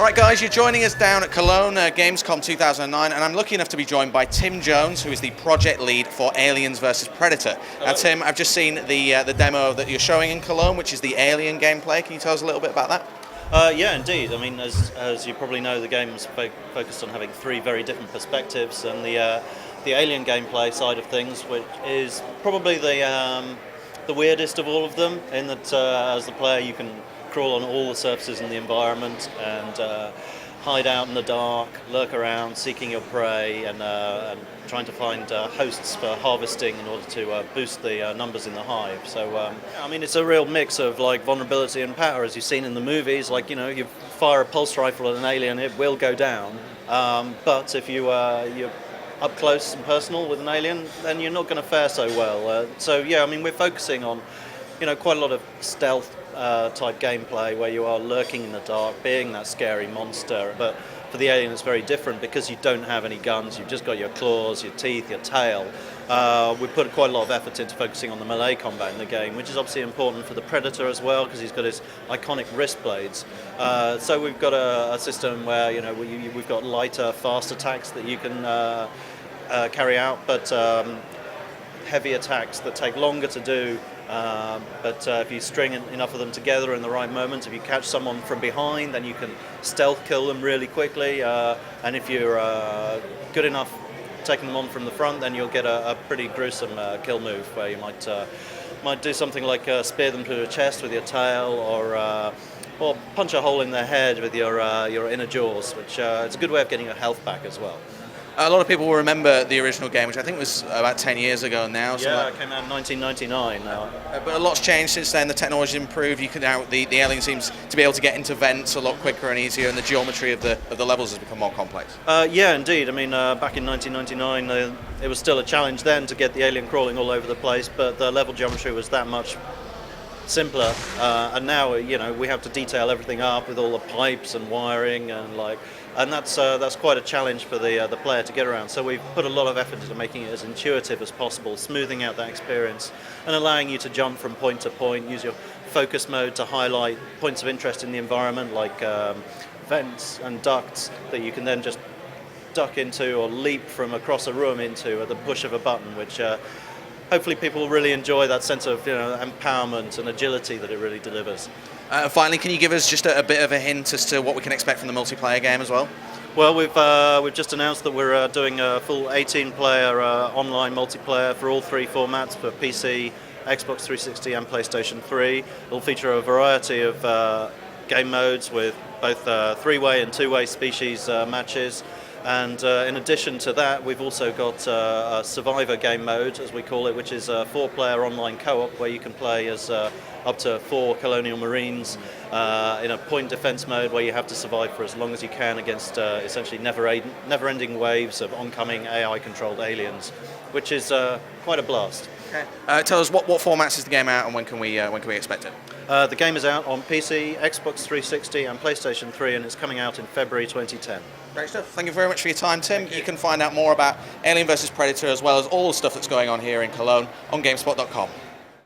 Alright guys, you're joining us down at Cologne, GamesCom 2009, and I'm lucky enough to be joined by Tim Jones, who is the project lead for Aliens vs Predator. Now Tim, I've just seen the demo that you're showing in Cologne, which is the Alien gameplay. Can you tell us a little bit about that? Yeah, indeed. I mean, as you probably know, the game is focused on having three very different perspectives, and the Alien gameplay side of things, which is probably the weirdest of all of them, in that as the player you can crawl on all the surfaces in the environment and hide out in the dark, lurk around, seeking your prey, and trying to find hosts for harvesting in order to boost the numbers in the hive. So, I mean, it's a real mix of like vulnerability and power, as you've seen in the movies. Like, you know, you fire a pulse rifle at an alien, it will go down. But if you're up close and personal with an alien, then you're not going to fare so well. So, yeah, I mean, we're focusing on, you know, quite a lot of stealth type gameplay where you are lurking in the dark, being that scary monster. But for the alien it's very different because you don't have any guns, you've just got your claws, your teeth, your tail. We put quite a lot of effort into focusing on the melee combat in the game, which is obviously important for the Predator as well, because he's got his iconic wrist blades. So we've got a system where, you know, we've got lighter, fast attacks that you can carry out, but heavy attacks that take longer to do. But if you string enough of them together in the right moment, if you catch someone from behind, then you can stealth kill them really quickly. And if you're good enough taking them on from the front, then you'll get a pretty gruesome kill move where you might do something like spear them through the chest with your tail, or punch a hole in their head with your inner jaws, which it's a good way of getting your health back as well. A lot of people will remember the original game, which I think was about 10 years ago now. Yeah, it came out in 1999 now. But a lot's changed since then. The technology's improved. You can now the alien seems to be able to get into vents a lot quicker and easier, and the geometry of the levels has become more complex. Yeah, indeed. I mean, back in 1999, it was still a challenge then to get the alien crawling all over the place, but the level geometry was that much simpler. And now, you know, we have to detail everything up with all the pipes and wiring and that's quite a challenge for the player to get around. So we've put a lot of effort into making it as intuitive as possible, smoothing out that experience and allowing you to jump from point to point, use your focus mode to highlight points of interest in the environment, like vents and ducts that you can then just duck into or leap from across a room into at the push of a button, which hopefully people will really enjoy that sense of, you know, empowerment and agility that it really delivers. Finally, can you give us just a bit of a hint as to what we can expect from the multiplayer game as well? Well, we've just announced that we're doing a full 18-player online multiplayer for all three formats, for PC, Xbox 360 and PlayStation 3. It'll feature a variety of game modes with both three-way and two-way species matches. And in addition to that, we've also got a Survivor game mode, as we call it, which is a 4-player online co-op where you can play as up to 4 colonial marines in a point defense mode where you have to survive for as long as you can against essentially never-ending waves of oncoming AI-controlled aliens, which is quite a blast. Okay. Tell us what formats is the game out, and when can we expect it? The game is out on PC, Xbox 360 and PlayStation 3, and it's coming out in February 2010. Great stuff. Thank you very much for your time, Tim. You can find out more about Alien vs Predator as well as all the stuff that's going on here in Cologne on GameSpot.com.